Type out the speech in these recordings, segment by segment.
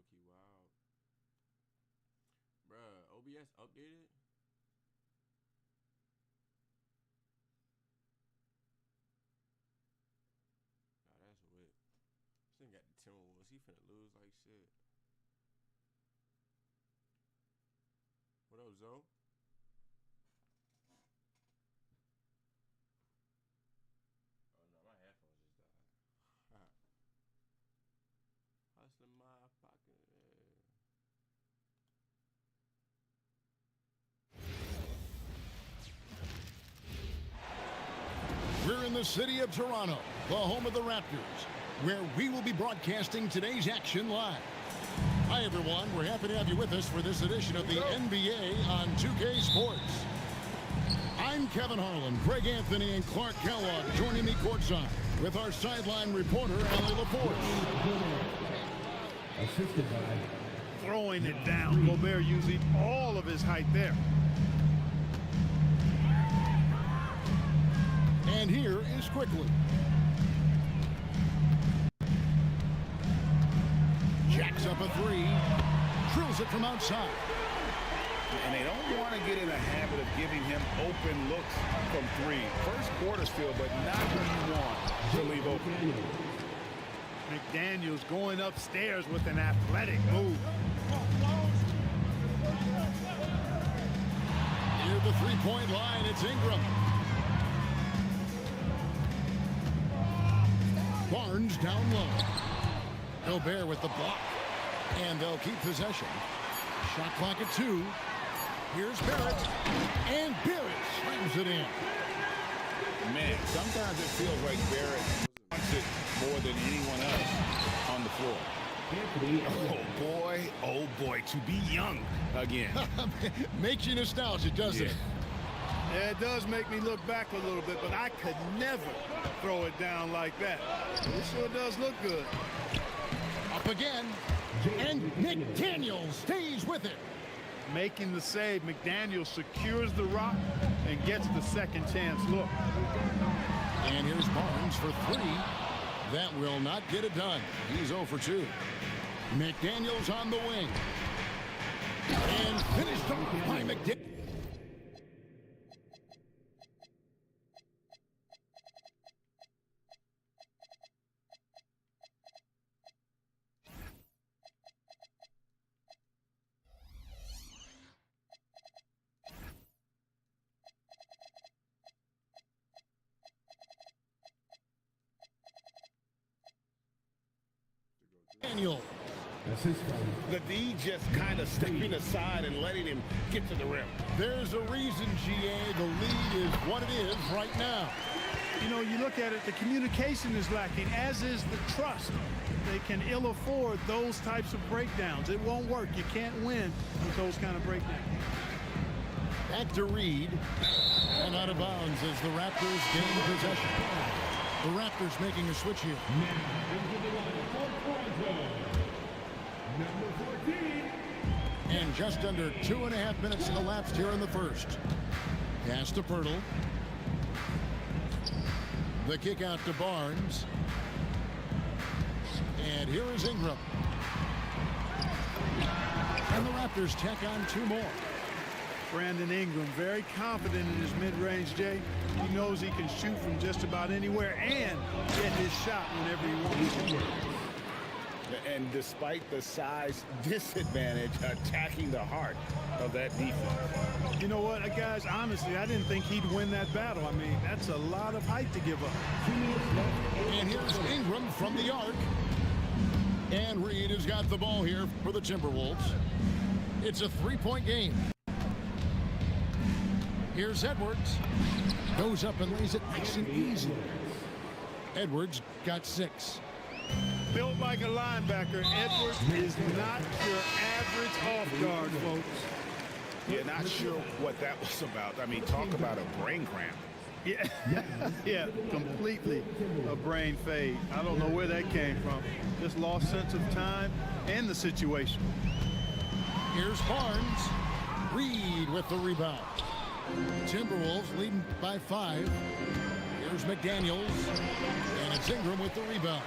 low-key wild. Bruh, OBS updated? Nah, that's whip. This thing got the Timberwolves. He finna lose like shit. What up, Zoe? Oh no, my headphones just died. Hustling my pocket. We're in the city of Toronto, the home of the Raptors, where we will be broadcasting today's action live. Hi, everyone. We're happy to have you with us for this edition of the NBA on 2K Sports. I'm Kevin Harlan, Greg Anthony, and Clark Kellogg joining me courtside with our sideline reporter, Allie LaForce. Assisted by throwing it down. Gobert using all of his height there. And here is Quickly. Jacks up a three, drills it from outside. And they don't want to get in a habit of giving him open looks from three. First quarter's feel, but not when you want to leave open. McDaniels going upstairs with an athletic move. Near the three-point line, it's Ingram. Barnes down low. Gobert with the block. And they'll keep possession. Shot clock at 2. Here's Barrett. And Barrett slams it in. Man, sometimes it feels like Barrett wants it more than anyone else on the floor. Oh boy, to be young again. Makes you nostalgic, doesn't it? Yeah, it does make me look back a little bit, but I could never throw it down like that. It sure does look good. Up again, and McDaniels stays with it. Making the save, McDaniels secures the rock and gets the second chance look. And here's Barnes for 3. That will not get it done. He's 0 for 2. McDaniels on the wing. And finished off by McDaniels. Daniel. The D just kind of stepping aside and letting him get to the rim. There's a reason, GA. The lead is what it is right now. You know, you look at it, the communication is lacking, as is the trust. They can ill afford those types of breakdowns. It won't work. You can't win with those kind of breakdowns. Back to Reed. And out of bounds as the Raptors gain possession. The Raptors making a switch here. And just under 2.5 minutes elapsed here in the first. Pass to Pirtle. The kick out to Barnes. And here is Ingram. And the Raptors tack on 2 more. Brandon Ingram, very confident in his mid-range, Jay. He knows he can shoot from just about anywhere and get his shot whenever he wants to. And despite the size disadvantage, attacking the heart of that defense. You know what, guys, honestly, I didn't think he'd win that battle. I mean, that's a lot of height to give up. And here's Ingram from the arc. And Reed has got the ball here for the Timberwolves. It's a 3-point game. Here's Edwards. Goes up and lays it nice and easy. Edwards got 6. Built like a linebacker, Edwards is not your average off guard, folks. Yeah, not sure what that was about. I mean, talk about a brain cramp. Yeah, yeah, completely a brain fade. I don't know where that came from. Just lost sense of time and the situation. Here's Barnes. Reed with the rebound. Timberwolves leading by 5. Here's McDaniels. And it's Ingram with the rebound.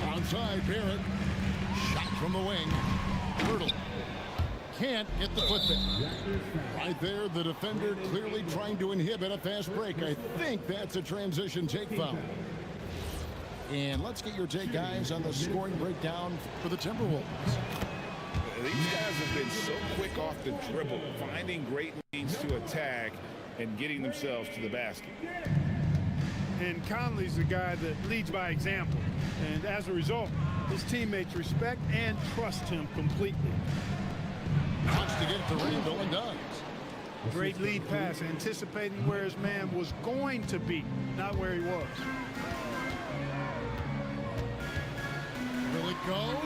Outside, Barrett. Shot from the wing. Hurdle. Can't get the foot there. Right there, the defender clearly trying to inhibit a fast break. I think that's a transition take foul. And let's get your take, guys, on the scoring breakdown for the Timberwolves. These guys have been so quick off the dribble, finding great means to attack and getting themselves to the basket. And Conley's the guy that leads by example. And as a result, his teammates respect and trust him completely. Wants to get it to Randall and does. Great lead pass, anticipating where his man was going to be, not where he was. Will it go?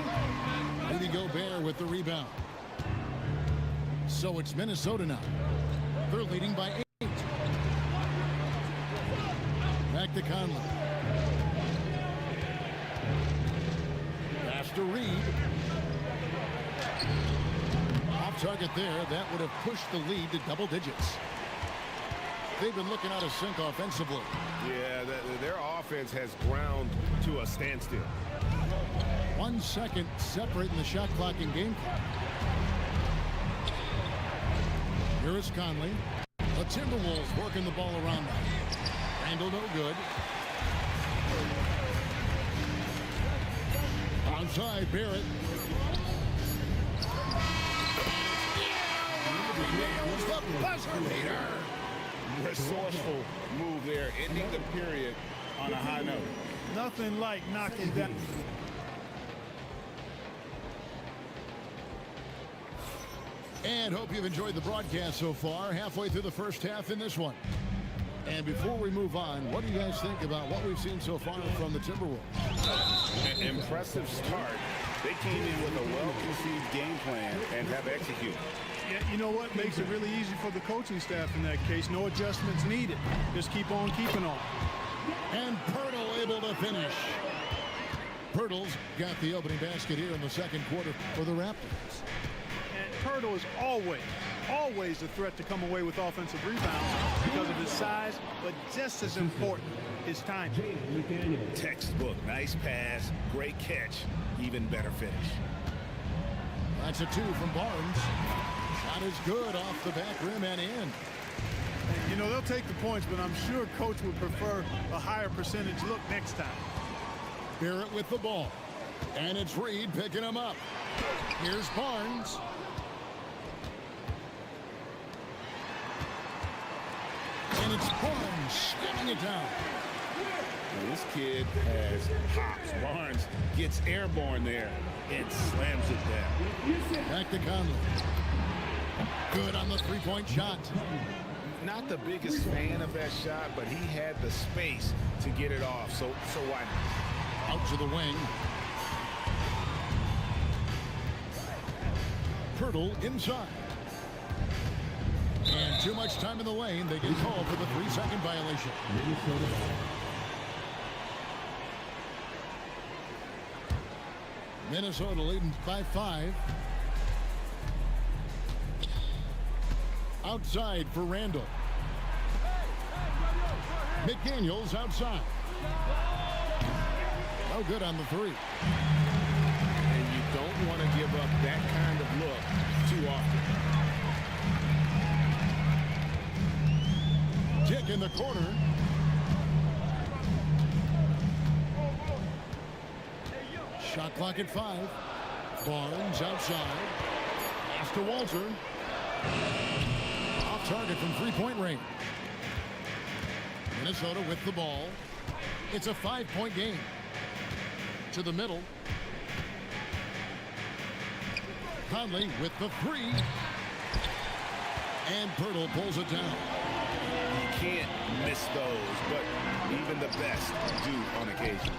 Rudy Gobert with the rebound. So it's Minnesota now. They're leading by 8. Back to Conley. Pass to Reed. Off target there. That would have pushed the lead to double digits. They've been looking out of sync offensively. Yeah, their offense has ground to a standstill. 1 second separating the shot clock and game clock. Here is Conley. The Timberwolves working the ball around them. Randall no good. Outside, Barrett. Nails the buzzer beater. Resourceful move there, ending the period on a high note. Nothing like knocking down. And hope you've enjoyed the broadcast so far. Halfway through the first half in this one. And before we move on, what do you guys think about what we've seen so far from the Timberwolves? An impressive start. They came in with a well-conceived game plan and have executed. Yeah, you know what makes it really easy for the coaching staff in that case? No adjustments needed. Just keep on keeping on. And Pirtle able to finish. Pirtle's got the opening basket here in the second quarter for the Raptors. And Pirtle is always a threat to come away with offensive rebounds because of his size, but just as important, his timing. Textbook, nice pass, great catch, even better finish. That's a 2 from Barnes. Shot is good off the back rim and in. You know, they'll take the points, but I'm sure coach would prefer a higher percentage look next time. Barrett with the ball. And it's Reed picking him up. Here's Barnes. And it's Barnes spinning it down. Now this kid has hops. Barnes gets airborne there and slams it down. Back to Conley. Good on the three-point shot. Not the biggest fan of that shot, but he had the space to get it off, so why not? Out to the wing. Pirtle inside. And too much time in the lane. They get called for the 3-second violation. Minnesota leading by 5. Outside for Randall. McDaniels outside. No good on the 3. And you don't want to give up that kind of look too often. Kick in the corner. Shot clock at 5. Barnes outside. Pass to Walter. Off target from 3-point range. Minnesota with the ball. It's a 5-point game. To the middle. Conley with the 3. And Pirtle pulls it down. You can't miss those, but even the best do on occasion.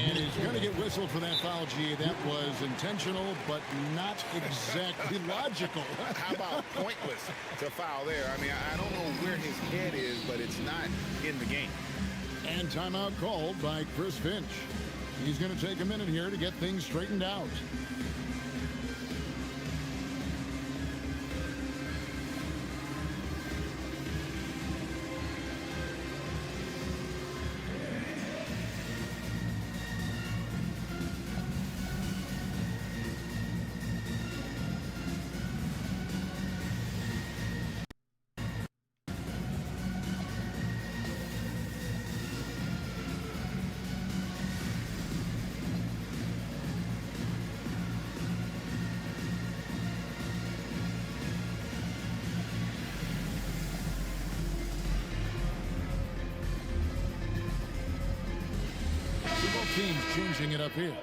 And he's going to get whistled for that foul, G. That was intentional, but not exactly logical. How about pointless to foul there? I mean, I don't know where his head is, but it's not in the game. And timeout called by Chris Finch. He's going to take a minute here to get things straightened out. changing it up here.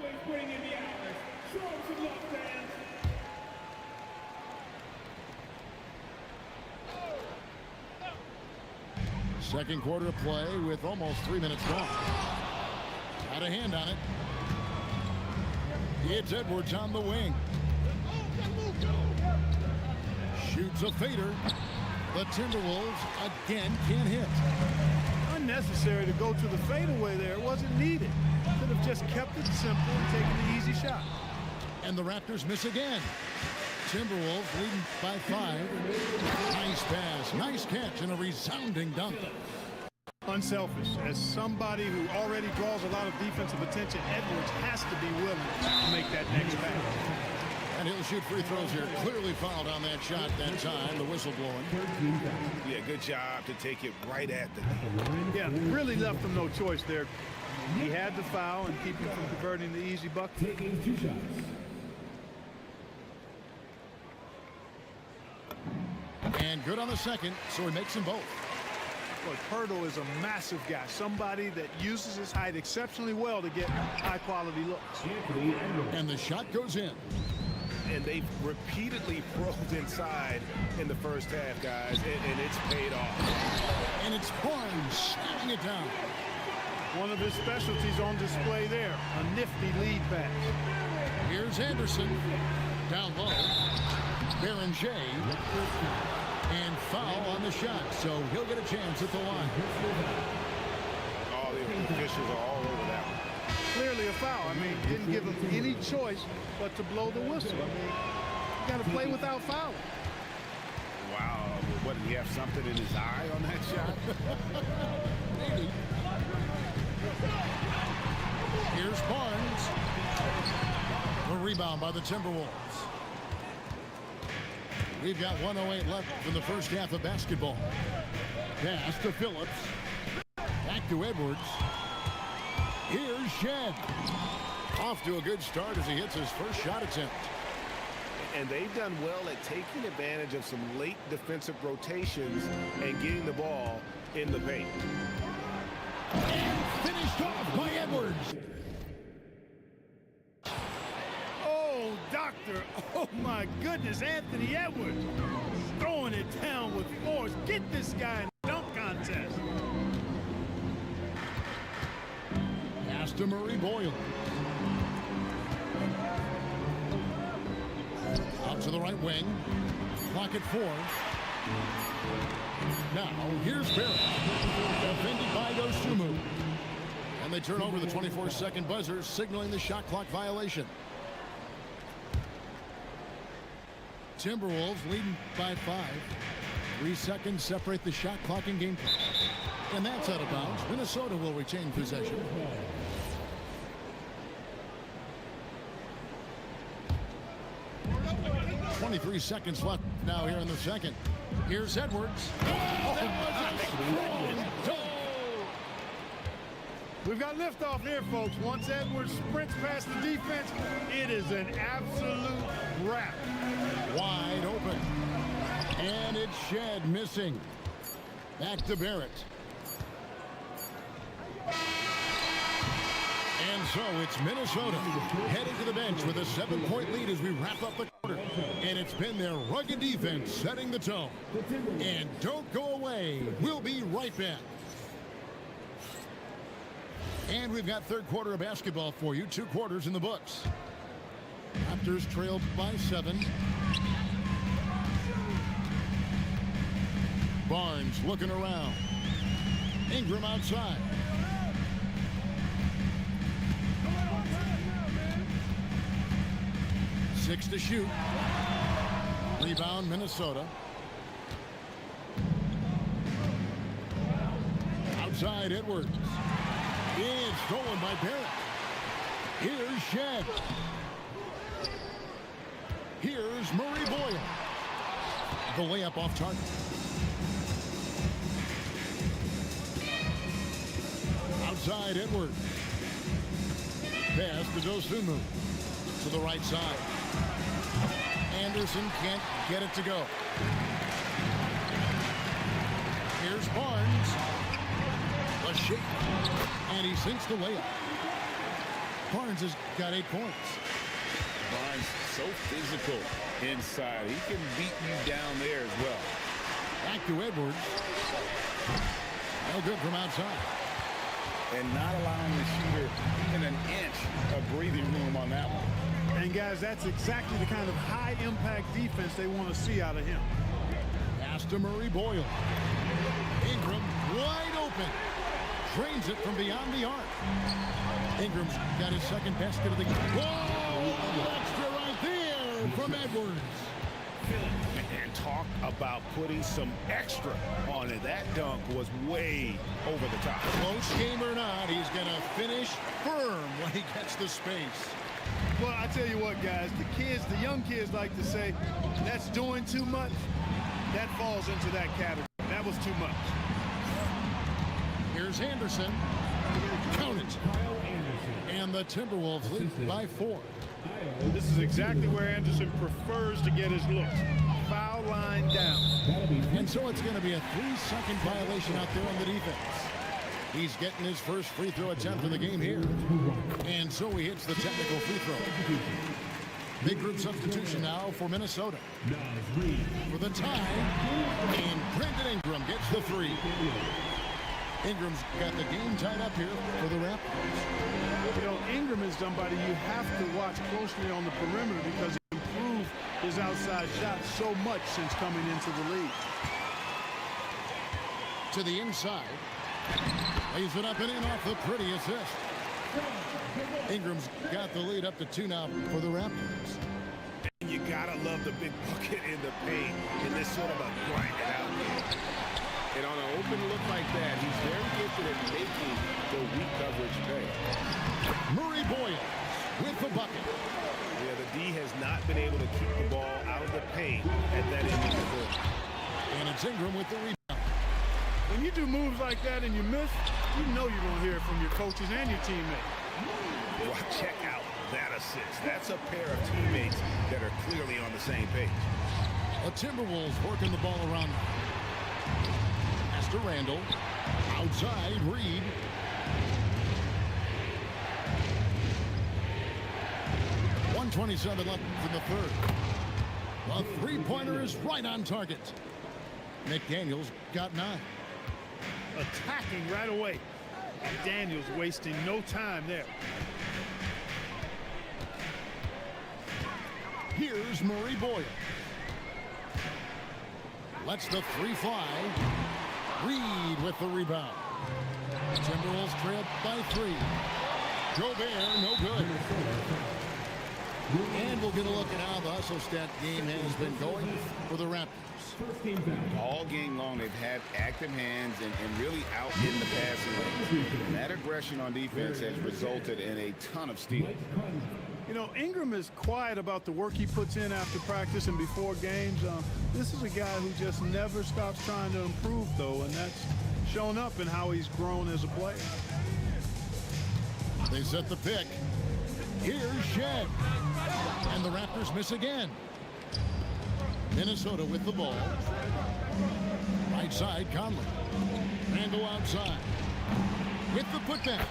Second quarter play with almost 3 minutes gone. Got a hand on it. It's Edwards on the wing. Shoots a fader. The Timberwolves again can't hit. Unnecessary to go to the fadeaway there. It wasn't needed. Could have just kept it simple and taken the easy shot. And the Raptors miss again. Timberwolves leading by 5. Nice pass, nice catch, and a resounding dunk. Unselfish. As somebody who already draws a lot of defensive attention, Edwards has to be willing to make that next pass. And he'll shoot free throws here. Clearly fouled on that shot that time. The whistle blowing. Yeah, good job to take it right at the knee. Yeah, really left him no choice there. He had to foul and keep him from converting the easy bucket. Taking 2 shots. And good on the second, so he makes them both. Look, Hurdle is a massive guy, somebody that uses his height exceptionally well to get high-quality looks. And the shot goes in. And they've repeatedly probed inside in the first half, guys, and it's paid off. And it's Barnes snapping it down. One of his specialties on display there, a nifty lead pass. Here's Anderson. Down low. Baron J. And foul on the shot, so he'll get a chance at the line. All the officials are all over that one. Clearly a foul. I mean, didn't give him any choice but to blow the whistle. I mean, you got to play without fouling. Wow. What, did he have something in his eye on that shot? Maybe. Here's Barnes. The rebound by the Timberwolves. We've got 1:08 left in the first half of basketball. Pass to Phillips. Back to Edwards. Here's Shed. Off to a good start as he hits his first shot attempt. And they've done well at taking advantage of some late defensive rotations and getting the ball in the paint. And finished off by Edwards. Oh, doctor. Oh, my goodness. Anthony Edwards throwing it down with force. Get this guy in the dunk contest. Pass to Murray Boyle. Out to the right wing. Clock at 4. Now, here's Barrett. Defended by Dosunmu. And they turn over the 24-second buzzer, signaling the shot clock violation. Timberwolves leading by 5. 3 seconds separate the shot clock and game clock. And that's out of bounds. Minnesota will retain possession. .23 seconds left now here in the second. Here's Edwards. We've got liftoff here, folks. Once Edwards sprints past the defense, it is an absolute wrap. Wide open. And it's Shed missing. Back to Barrett. And so it's Minnesota heading to the bench with a 7-point lead as we wrap up the quarter. And it's been their rugged defense setting the tone. And don't go away. We'll be right back. And we've got third quarter of basketball for you. 2 quarters in the books. Raptors trailed by 7. Barnes looking around. Ingram outside. Six to shoot. Rebound, Minnesota. Outside, Edwards. It's stolen by Barrett. Here's Shed. Here's Murray Boyle. The layup off target. Outside, Edwards. Pass to Dosunmu. To the right side. Anderson can't get it to go. Here's Barnes. A shake. And he sinks the layup. Barnes has got 8 points. Barnes so physical inside. He can beat you down there as well. Back to Edwards. No good from outside. And not allowing the shooter even an inch of breathing room on that one. And guys, that's exactly the kind of high-impact defense they want to see out of him. Pass to Murray Boyle. Ingram wide open. Drains it from beyond the arc. Ingram's got his second basket of the game. Whoa! Extra right there from Edwards. And talk about putting some extra on it. That dunk was way over the top. Close game or not, he's going to finish firm when he gets the space. Well, I tell you what, guys, the young kids like to say, that's doing too much. That falls into that category. That was too much. Here's Anderson. Count it. And the Timberwolves lead by 4. This is exactly where Anderson prefers to get his looks. Foul line down. And so it's going to be a 3-second violation out there on the defense. He's getting his first free throw attempt of the game here. And so he hits the technical free throw. Big group substitution now for Minnesota. For the tie, and Brandon Ingram gets the 3. Ingram's got the game tied up here for the Raptors. You know, Ingram is somebody you have to watch closely on the perimeter because he improved his outside shot so much since coming into the league. To the inside. Lays it up and in off the pretty assist. Ingram's got the lead up to 2 now for the Raptors. You gotta love the big bucket in the paint in this sort of a grind it out game. And on an open look like that, he's very gifted at making the weak coverage pay. Murray Boyle with the bucket. Yeah, the D has not been able to keep the ball out of the paint at that end of the court. And it's Ingram with the rebound. When you do moves like that and you miss, you know you're going to hear it from your coaches and your teammates. Well, check out that assist. That's a pair of teammates that are clearly on the same page. The Timberwolves working the ball around. Pass to Randall. Outside, Reed. .127 left in the third. The three-pointer is right on target. McDaniels got 9. Attacking right away. Daniels wasting no time there. Here's Murray Boyle. Lets the 3 fly. Reed with the rebound. Timberwolves trailed by 3. Gobert, no good. And we'll get a look at how the hustle stat game has been going for the Raptors. All game long, they've had active hands and really out in the passing lane. And that aggression on defense has resulted in a ton of steals. You know, Ingram is quiet about the work he puts in after practice and before games. This is a guy who just never stops trying to improve, though, and that's shown up in how he's grown as a player. They set the pick. Here's Shed. And the Raptors miss again. Minnesota with the ball. Right side, Conley. Randall outside. With the putback.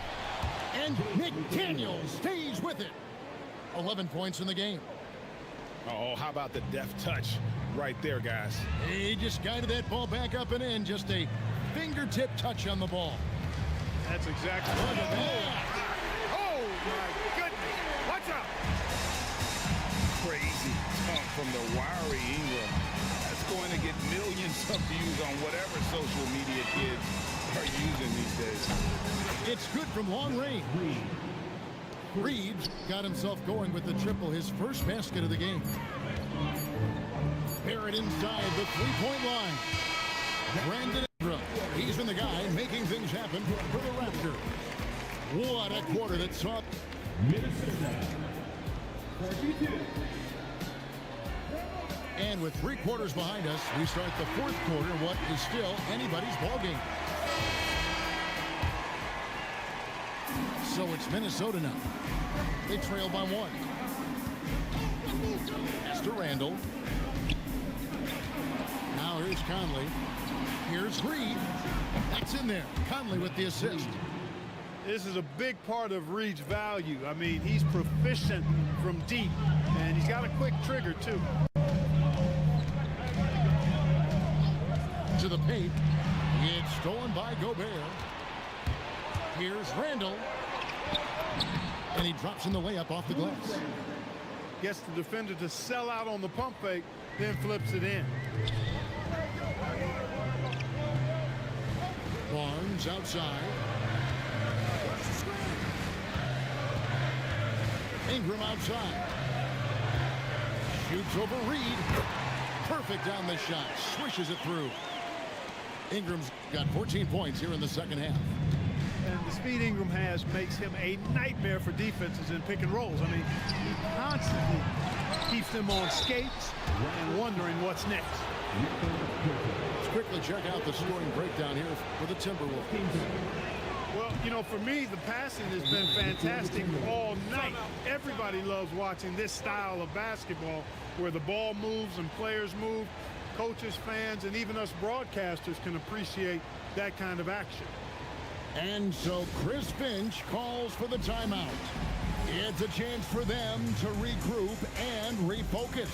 And McDaniels stays with it. 11 points in the game. Oh, how about the deft touch right there, guys? He just guided that ball back up and in. Just a fingertip touch on the ball. That's exactly what it is. Oh, my goodness. Watch out. Crazy dunk from the wiry Ingram. That's going to get millions of views on whatever social media kids are using these days. It's good from long range. Reeves got himself going with the triple, his first basket of the game. Barrett inside the three-point line. Brandon Ingram, he's been the guy making things happen for the Raptors. What a quarter that saw Minnesota. 42. And with 3 quarters behind us, we start the 4th quarter, what is still anybody's ball game. So it's Minnesota now. They trail by 1. Pass to Randall. Now here's Conley. Here's Reed. That's in there. Conley with the assist. This is a big part of Reed's value. I mean, he's proficient from deep, and he's got a quick trigger, too. To the paint. It's stolen by Gobert. Here's Randall. And he drops in the layup off the glass. Gets the defender to sell out on the pump fake, then flips it in. Barnes outside. Ingram outside. Shoots over Reed. Perfect down the shot. Swishes it through. Ingram's got 14 points here in the second half. And the speed Ingram has makes him a nightmare for defenses in pick and rolls. I mean, he constantly keeps them on skates and wondering what's next. Let's quickly check out the scoring breakdown here for the Timberwolves. Well, you know, for me, the passing has been fantastic all night. Everybody loves watching this style of basketball where the ball moves and players move. Coaches, fans, and even us broadcasters can appreciate that kind of action. And so Chris Finch calls for the timeout. It's a chance for them to regroup and refocus.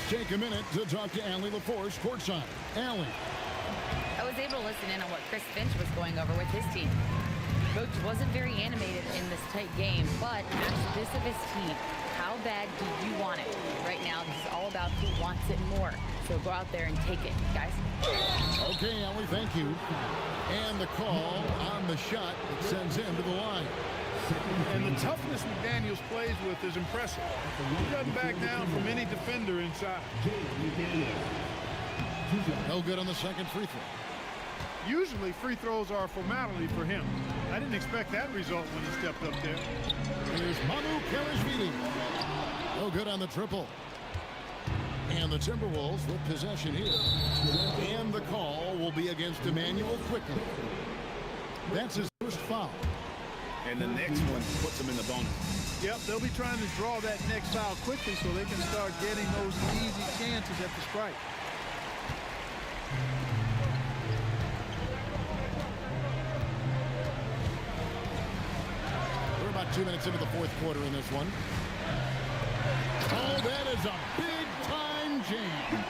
Take a minute to talk to Allie LaForce courtside. Allie. I was able to listen in on what Chris Finch was going over with his team. Coach wasn't very animated in this tight game, but asked this of his team: how bad do you want it? Right now, this is all about who wants it more. So go out there and take it, guys. Okay, Allie, thank you. And the call on the shot that sends him to the line. And the toughness McDaniels plays with is impressive. He doesn't back down from any defender inside. No good on the second free throw. Usually free throws are a formality for him. I didn't expect that result when he stepped up there. Here's Manu Kelishvili. No good on the triple. And the Timberwolves with possession here. And the call will be against Emmanuel quickly. That's his first foul. And the next one puts him in the bonus. Yep, they'll be trying to draw that next foul quickly so they can start getting those easy chances at the strike. We're about 2 minutes into the fourth quarter in this one. Oh, that is a big-time jam.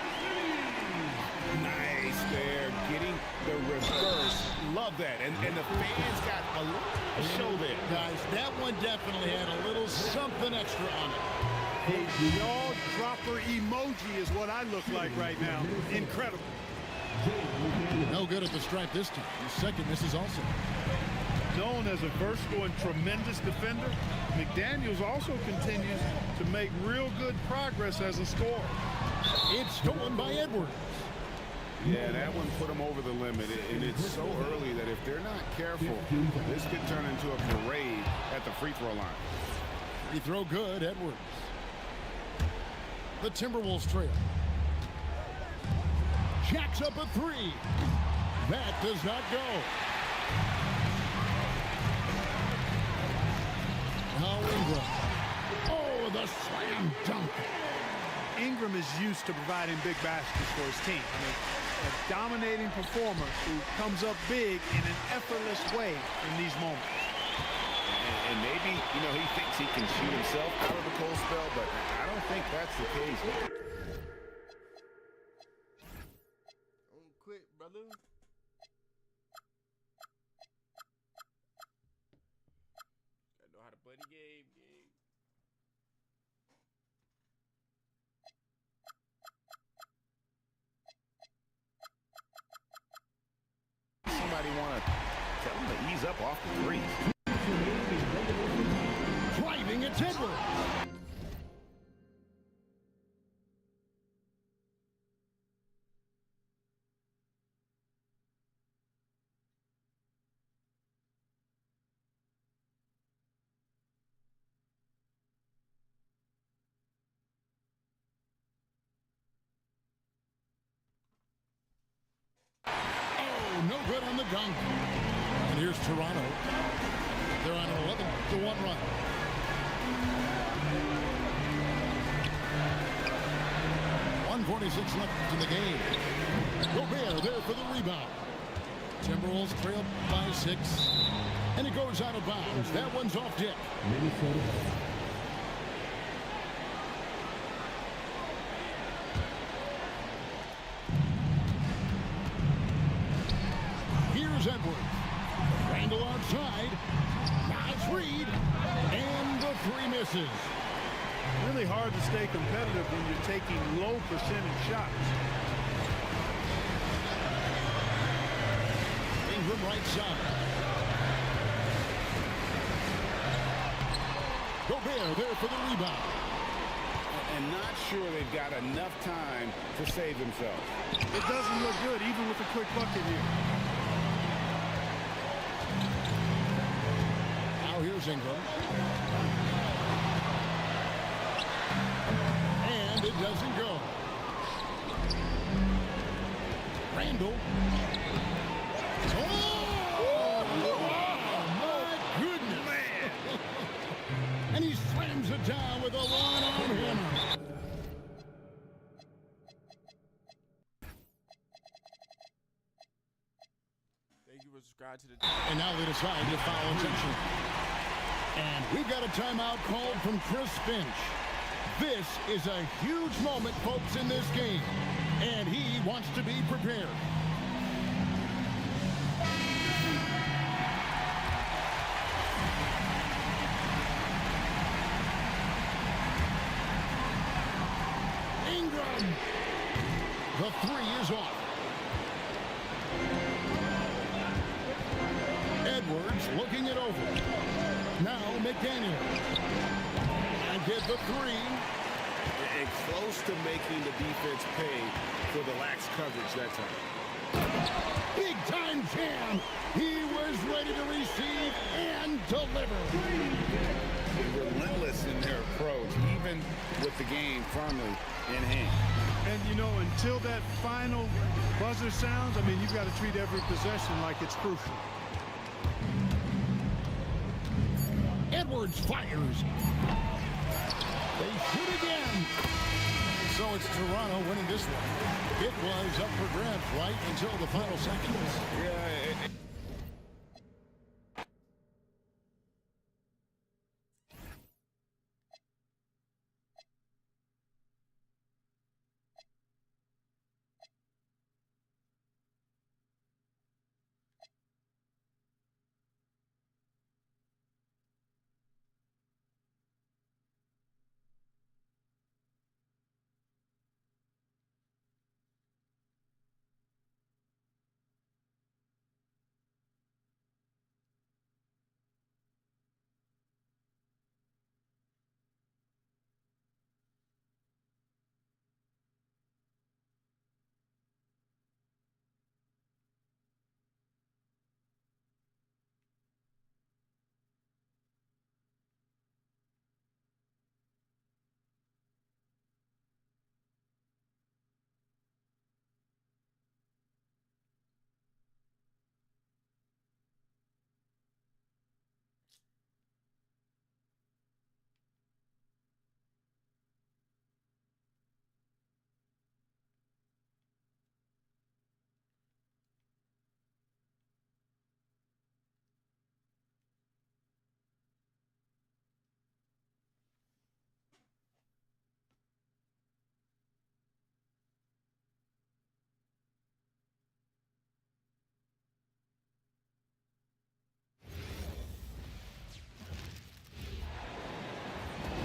Nice there, getting the reverse. Love that. And the fans got a little show there. Guys, that one definitely had a little something extra on it. A jaw dropper emoji is what I look like right now. Incredible. No good at the stripe this time. The second misses also. Known as a versatile and tremendous defender, McDaniels also continues to make real good progress as a scorer. It's stolen by Edwards. Yeah, that one put them over the limit, and it's so early that if they're not careful, this could turn into a parade at the free throw line. Free throw good, Edwards. The Timberwolves trail. Jacks up a three. That does not go. Now Ingram. Oh, the slam dunk. Ingram is used to providing big baskets for his team. I mean, a dominating performer who comes up big in an effortless way in these moments. And maybe, you know, he thinks he can shoot himself out of the cold spell, but I don't think that's the case. Don't quit, brother. Gotta know how to play the game. Somebody want to tell him to ease up off the three. Driving at Edwards. good on the dunk. And here's Toronto. They're on an 11-1 run. .146 left in the game. Gobert there for the rebound. Timberwolves trail by 6. And it goes out of bounds. That one's off Dick. Here's Edwards. Randall outside. Nice read. And the 3 misses. Really hard to stay competitive when you're taking low percentage shots. Ingram right side. Gobert there for the rebound. And not sure they've got enough time to save themselves. It doesn't look good, even with a quick bucket here. Now here's Ingram. And it doesn't go. Randall. Oh, my goodness. Man. And he slams it down with a one-arm hammer. Thank you for subscribing to the... And now they decide to foul intention. And we've got a timeout called from Chris Finch. This is a huge moment, folks, in this game. And he wants to be prepared. Ingram. The 3 is off. Edwards looking it over. Now McDaniel. And get the 3. And close to making the defense pay for the lax coverage that time. Big time jam. He was ready to receive and deliver. Relentless in their approach, even with the game firmly in hand. And, you know, until that final buzzer sounds, I mean, you've got to treat every possession like it's crucial. Edwards fires. They shoot again. So it's Toronto winning this one. It was up for grabs right until the final seconds. Yeah.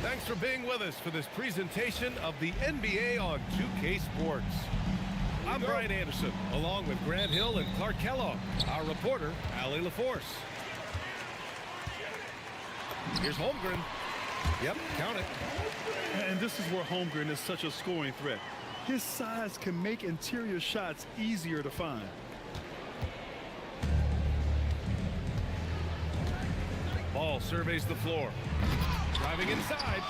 Thanks for being with us for this presentation of the NBA on 2K Sports. I'm Brian Anderson, along with Grant Hill and Clark Kellogg, our reporter, Allie LaForce. Here's Holmgren. Yep, count it. And this is where Holmgren is such a scoring threat. His size can make interior shots easier to find. Ball surveys the floor. Driving inside.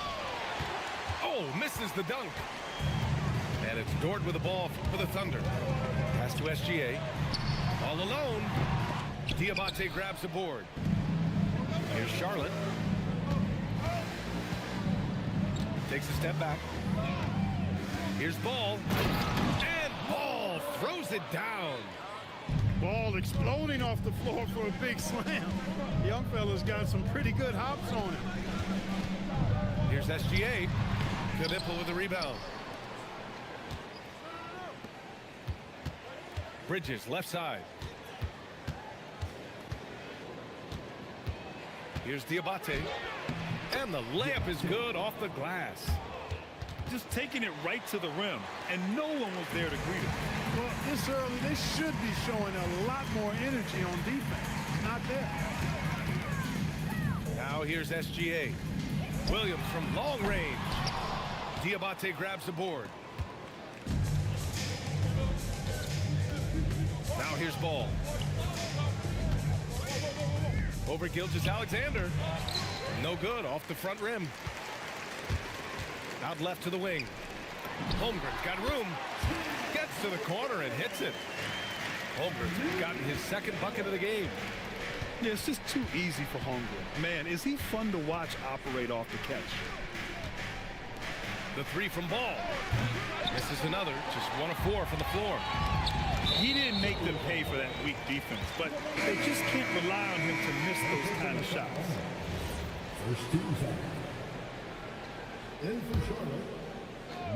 Oh, misses the dunk. And it's Dort with the ball for the Thunder. Pass to SGA. All alone. Diabate grabs the board. Here's Charlotte. Takes a step back. Here's Ball. And Ball throws it down. Ball exploding off the floor for a big slam. Young fella's got some pretty good hops on him. Here's SGA. Knipple with the rebound. Bridges, left side. Here's Diabate. And the layup is good off the glass. Just taking it right to the rim, and no one was there to greet him. Well, this early, they should be showing a lot more energy on defense. Not there. Now here's SGA. Williams from long range. Diabate grabs the board. Now here's Ball. Over Gilgeous-Alexander. No good, off the front rim. Out left to the wing. Holmgren's got room. Gets to the corner and hits it. Holmgren's gotten his second bucket of the game. Yeah, it's just too easy for Holmgren. Man, is he fun to watch operate off the catch. The three from Ball. This is another, just 1 of 4 from the floor. He didn't make them pay for that weak defense, but they just can't rely on him to miss those kind of shots. First team foul. In for Charlotte,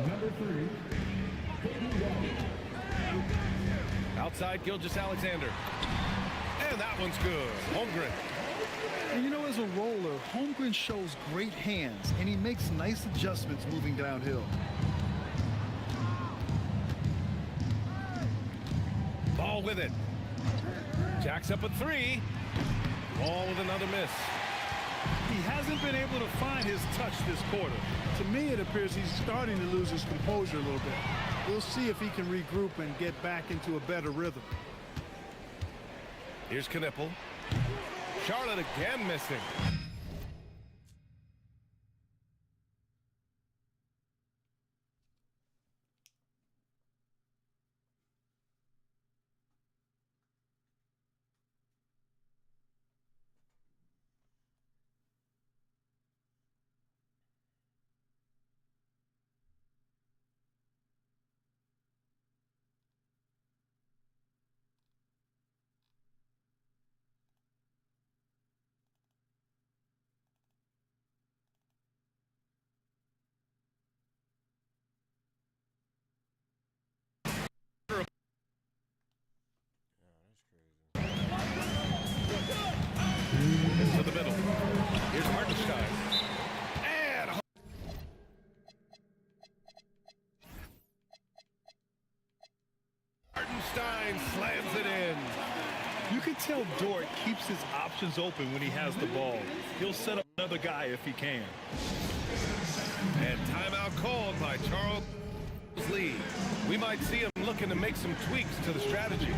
number 3. Outside Gilgeous-Alexander. And that one's good. Holmgren. And you know, as a roller, Holmgren shows great hands, and he makes nice adjustments moving downhill. Ball with it. Jacks up a 3. Ball with another miss. He hasn't been able to find his touch this quarter. To me, it appears he's starting to lose his composure a little bit. We'll see if he can regroup and get back into a better rhythm. Here's Knipple. Charlotte again missing. To the middle. Here's Hartenstein. And Hartenstein slams it in. You can tell Dort keeps his options open when he has the ball. He'll set up another guy if he can. And timeout called by Charles Lee. We might see him looking to make some tweaks to the strategy.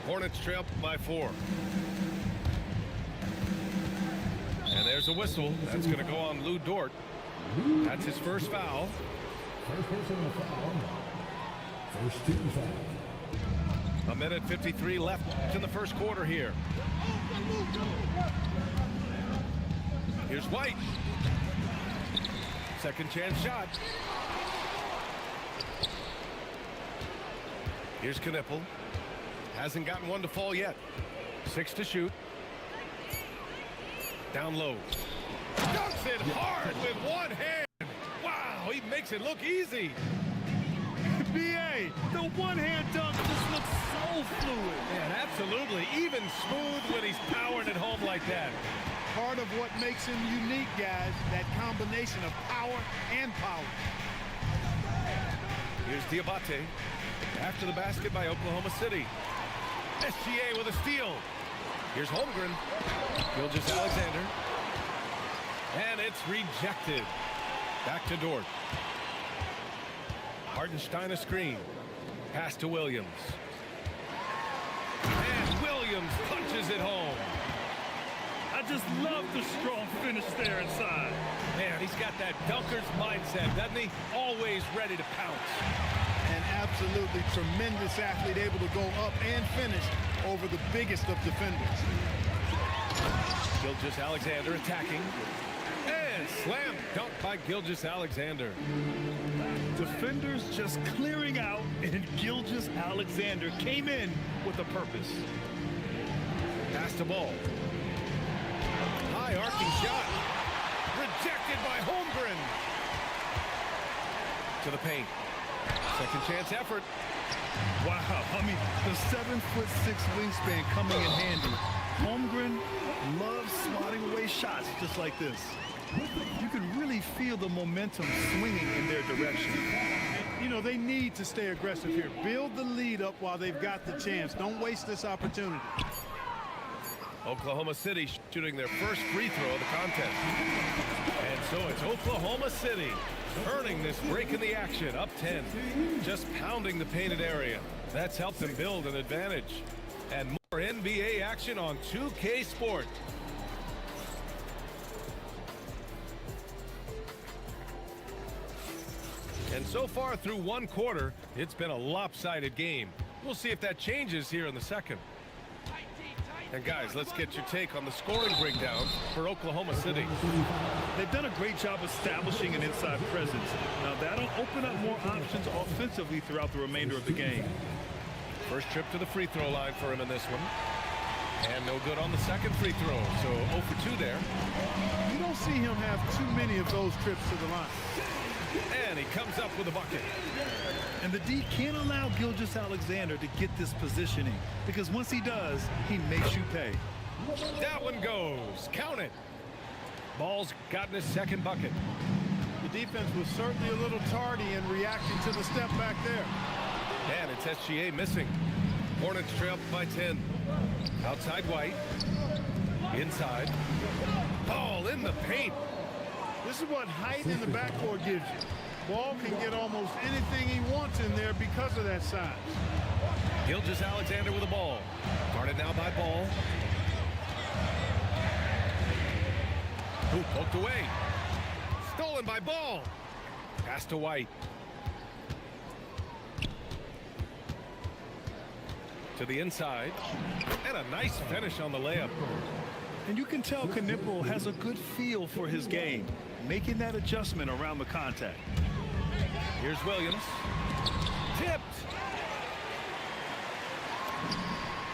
Hornets trail by 4. And there's a whistle. That's going to go on Lou Dort. That's his first foul. First personal foul. First team foul. 1:53 left in the first quarter here. Here's White. Second chance shot. Here's Knipple. Hasn't gotten one to fall yet. 6 to shoot. Down low. Dunks it hard with one hand. Wow, he makes it look easy. NBA. The one-hand dunk just looks so fluid. Man, absolutely. Even smooth when he's powering it home like that. Part of what makes him unique, guys, that combination of power and power. Here's Diabate. After the basket by Oklahoma City. SGA with a steal. Here's Holmgren. Gilgeous-Alexander. And it's rejected. Back to Dort. Hartenstein a screen. Pass to Williams. And Williams punches it home. I just love the strong finish there inside. Man, he's got that dunker's mindset, doesn't he? Always ready to pounce. An absolutely tremendous athlete, able to go up and finish over the biggest of defenders. Gilgeous-Alexander attacking. And slam dunk by Gilgeous-Alexander. Defenders just clearing out, and Gilgeous-Alexander came in with a purpose. Pass the ball. High arcing shot. Rejected by Holmgren. To the paint. Second chance effort. Wow, I mean, the 7'6" wingspan coming in handy. Holmgren loves swatting away shots just like this. You can really feel the momentum swinging in their direction. You know, they need to stay aggressive here. Build the lead up while they've got the chance. Don't waste this opportunity. Oklahoma City shooting their first free throw of the contest. And so it's Oklahoma City earning this break in the action, up 10. Just pounding the painted area. That's helped them build an advantage. And more NBA action on 2K Sports. And so far through one quarter, it's been a lopsided game. We'll see if that changes here in the second. And guys, let's get your take on the scoring breakdown for Oklahoma City. They've done a great job establishing an inside presence. Now that'll open up more options offensively throughout the remainder of the game. First trip to the free throw line for him in this one. And no good on the second free throw, so 0 for 2 there. You don't see him have too many of those trips to the line. And he comes up with a bucket. And the D can't allow Gilgeous-Alexander to get this positioning, because once he does, he makes you pay. That one goes. Count it. Ball's gotten his second bucket. The defense was certainly a little tardy in reacting to the step back there. And it's SGA missing. Hornets trail by 10. Outside White. Inside. Ball in the paint. This is what height in the backcourt gives you. Ball can get almost anything he wants in there because of that size. Gilgeous-Alexander with the ball. Guarded now by Ball. Who poked away. Stolen by Ball. Pass to White. To the inside. And a nice finish on the layup. And you can tell Knipple has a good feel for his game, making that adjustment around the contact. Here's Williams. Tipped.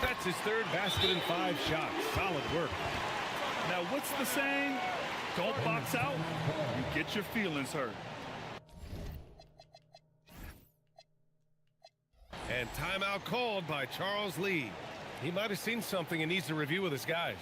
That's his third basket in 5 shots. Solid work. Now, what's the saying? Don't box out, you get your feelings hurt. And timeout called by Charles Lee. He might have seen something and needs to review with his guys.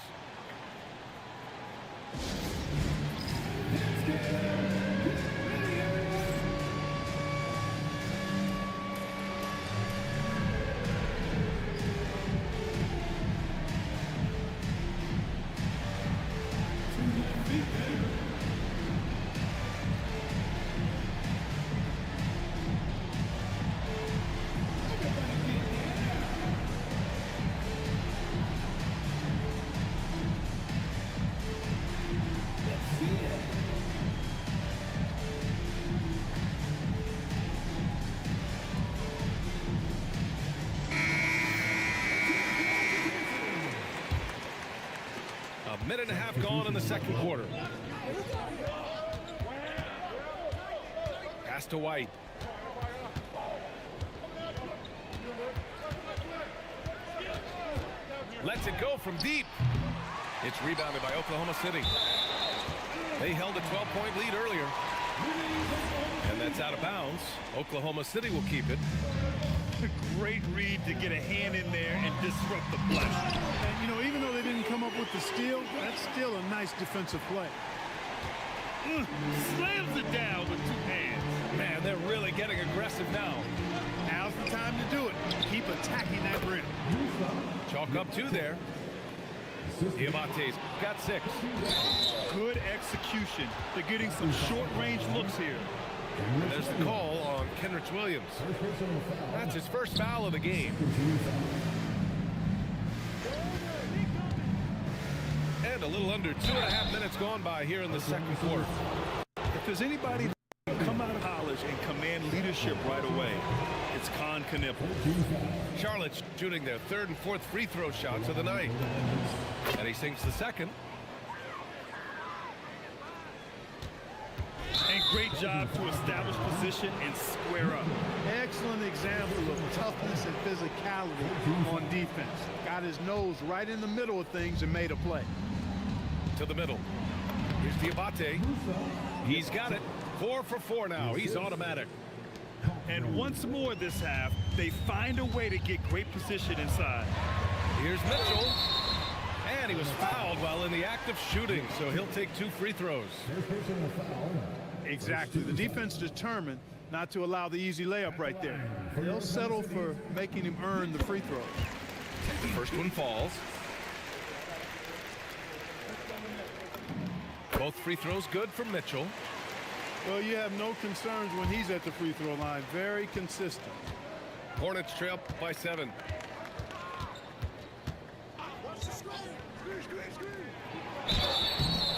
Minute and a half gone in the second quarter. Pass to White. Lets it go from deep. It's rebounded by Oklahoma City. They held a 12-point lead earlier. And that's out of bounds. Oklahoma City will keep it. Great read to get a hand in there and disrupt the play. And, you know, even though they didn't come up with the steal, that's still a nice defensive play. Slams it down with 2 hands. Man, they're really getting aggressive now. Now's the time to do it. Keep attacking that rim. Chalk up 2 there. Diamante's got 6. Good execution. They're getting some short-range looks here. And there's the call on Kenrich Williams. That's his first foul of the game. And a little under 2.5 minutes gone by here in the second quarter. If there's anybody that can come out of college and command leadership right away, it's Con Knippel. Charlotte shooting their 3rd and 4th free throw shots of the night. And he sinks the second. And great job to establish position and square up. Excellent example of toughness and physicality on defense. Got his nose right in the middle of things and made a play. To the middle. Here's Diabate. He's got it. 4 for 4 now. He's automatic. And once more this half, they find a way to get great position inside. Here's Mitchell. And he was fouled while in the act of shooting, so he'll take 2 free throws. Exactly. The defense determined not to allow the easy layup right there. They'll settle for making him earn the free throws. The first one falls. Both free throws good for Mitchell. Well, you have no concerns when he's at the free throw line. Very consistent. Hornets trail by 7.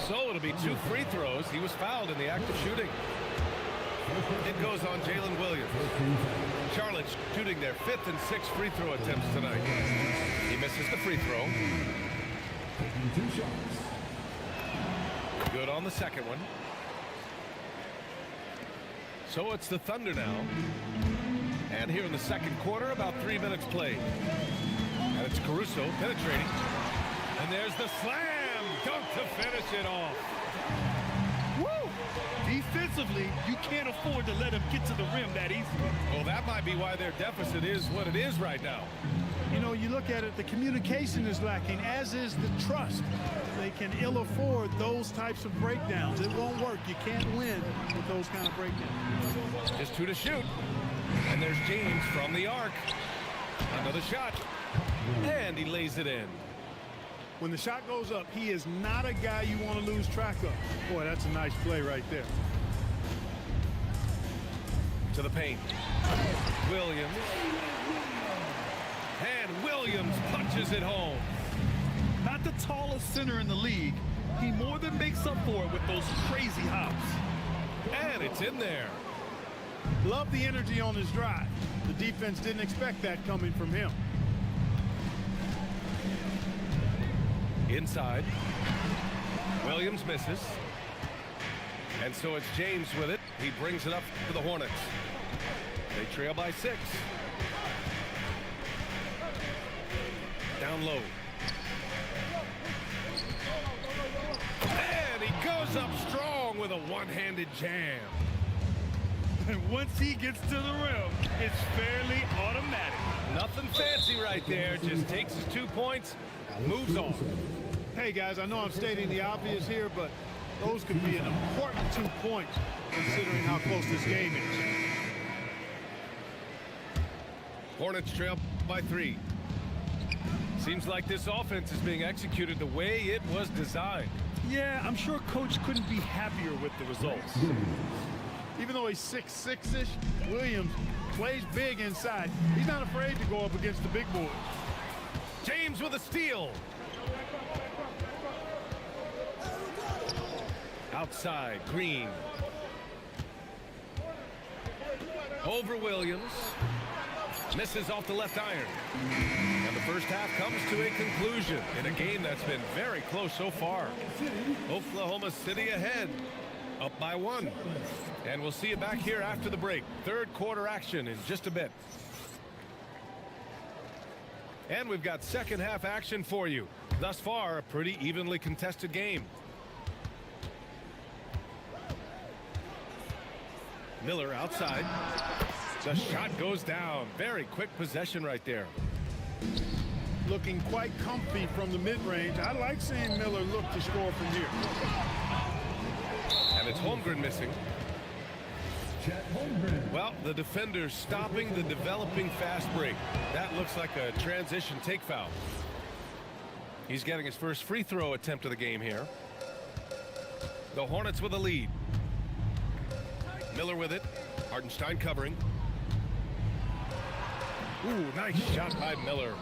So it'll be 2 free throws. He was fouled in the act of shooting. It goes on Jalen Williams. Charlotte shooting their 5th and 6th free throw attempts tonight. He misses the free throw. Good on the second one. So it's the Thunder now. And here in the second quarter, about 3 minutes played. And it's Caruso penetrating. And there's the slam dunk to finish it off. Woo! Defensively, you can't afford to let him get to the rim that easily. Well, that might be why their deficit is what it is right now. You know, you look at it, the communication is lacking, as is the trust. They can ill afford those types of breakdowns. It won't work. You can't win with those kind of breakdowns. Just 2 to shoot. And there's James from the arc. Another shot. And he lays it in. When the shot goes up, he is not a guy you want to lose track of. Boy, that's a nice play right there. To the paint. Williams. And Williams punches it home. Not the tallest center in the league. He more than makes up for it with those crazy hops. And it's in there. Love the energy on his drive. The defense didn't expect that coming from him. Inside. Williams misses. And so it's James with it. He brings it up for the Hornets. They trail by 6. Down low. And he goes up strong with a one-handed jam. And once he gets to the rim, it's fairly automatic. Nothing fancy right there. Just takes his 2 points, moves on. Hey, guys, I know I'm stating the obvious here, but those could be an important 2 points considering how close this game is. Hornets trail by 3. Seems like this offense is being executed the way it was designed. Yeah, I'm sure Coach couldn't be happier with the results. Even though he's 6'6"-ish, Williams plays big inside. He's not afraid to go up against the big boys. James with a steal. Outside, Green. Over Williams. Misses off the left iron. And the first half comes to a conclusion in a game that's been very close so far. Oklahoma City ahead, up by 1. And we'll see you back here after the break. Third quarter action in just a bit. And we've got second half action for you. Thus far, a pretty evenly contested game. Miller outside. The shot goes down. Very quick possession right there. Looking quite comfy from the mid-range. I like seeing Miller look to score from here. And it's Holmgren missing. Well, the defender stopping the developing fast break. That looks like a transition take foul. He's getting his first free throw attempt of the game here. The Hornets with a lead. Miller with it. Hartenstein covering. Ooh, nice shot by Miller.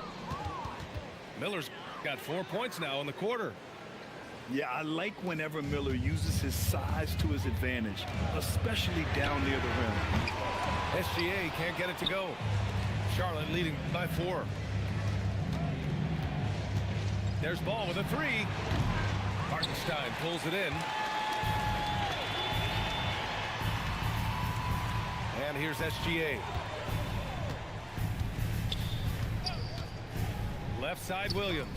Miller's got 4 points now in the quarter. Yeah, I like whenever Miller uses his size to his advantage, especially down near the rim. SGA can't get it to go. Charlotte leading by 4. There's Ball with a 3. Hartenstein pulls it in. And here's SGA. Left side, Williams.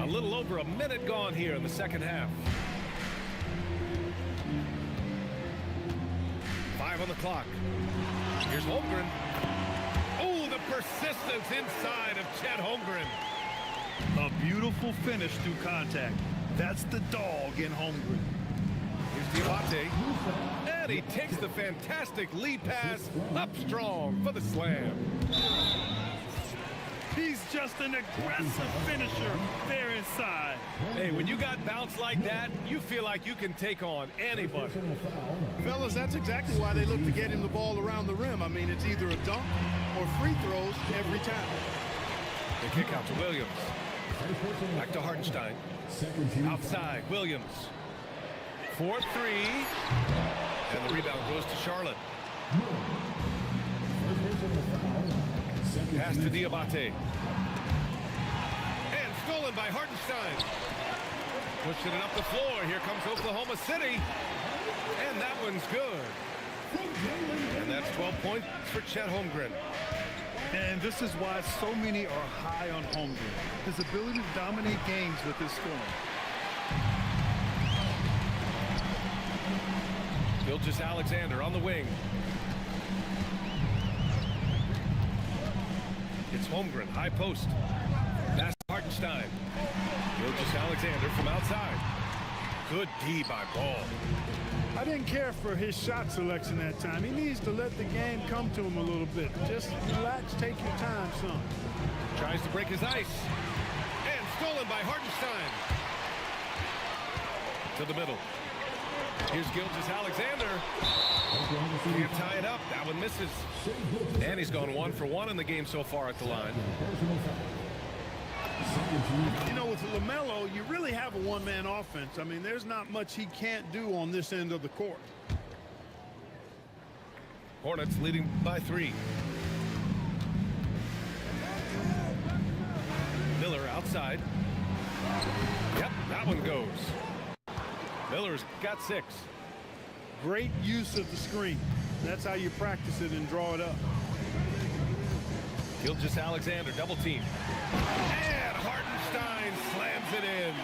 A little over a minute gone here in the second half. 5 on the clock. Here's Holmgren. Oh, the persistence inside of Chet Holmgren. A beautiful finish through contact. That's the dog in Holmgren. Here's Diabate. And he takes the fantastic lead pass up strong for the slam. He's just an aggressive finisher there inside. Hey, when you got bounce like that, you feel like you can take on anybody. Fellas, that's exactly why they look to get him the ball around the rim. I mean, it's either a dunk or free throws every time. The kick out to Williams. Back to Hartenstein. Outside, Williams. 4-3. And the rebound goes to Charlotte. Pass to Diabate. And stolen by Hartenstein. Pushing it up the floor. Here comes Oklahoma City. And that one's good. And that's 12 points for Chet Holmgren. And this is why so many are high on Holmgren. His ability to dominate games with his scoring. Gilgeous-Alexander on the wing. It's Holmgren, high post. That's Hartenstein. Gilgeous-Alexander from outside. Good D by Ball. I didn't care for his shot selection that time. He needs to let the game come to him a little bit. Just relax, take your time, son. Tries to break his ice. And stolen by Hartenstein. To the middle. Here's Gilgeous-Alexander. Can't tie it up. That one misses. And he's gone 1 for 1 in the game so far at the line. You know, with LaMelo, you really have a one-man offense. I mean, there's not much he can't do on this end of the court. Hornets leading by 3. Miller outside. Yep, that one goes. Miller's got 6. Great use of the screen. That's how you practice it and draw it up. Gilgeous-Alexander double team. And Hartenstein slams it in.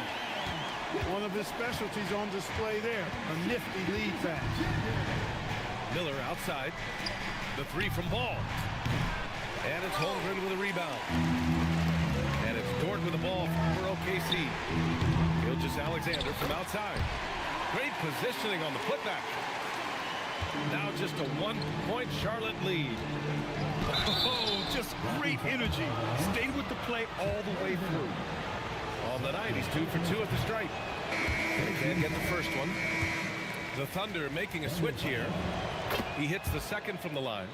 One of his specialties on display there. A nifty lead pass. Miller outside. The 3 from Ball. And it's Holmgren with a rebound. And it's Dort with the ball for OKC. Gilgeous-Alexander from outside. Great positioning on the putback. Now just a 1-point Charlotte lead. Oh, just great energy. Stayed with the play all the way through. On the night, he's 2 for 2 at the stripe. He can't get the first one. The Thunder making a switch here. He hits the second from the line.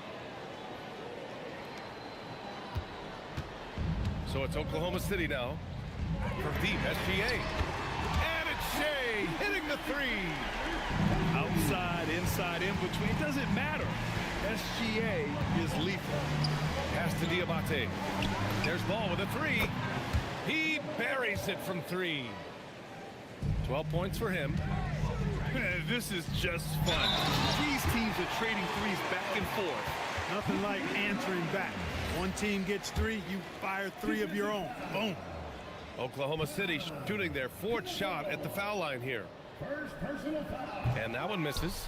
So it's Oklahoma City now. From deep, SGA. And it's Shea hitting the 3. Outside, inside, in between, doesn't matter. SGA is lethal. Pass to Diabate. There's Ball with a 3. He buries it from 3. 12 points for him. This is just fun. These teams are trading threes back and forth. Nothing like answering back. One team gets 3, you fire 3 of your own. Boom. Oklahoma City shooting their 4th shot at the foul line here. And that one misses.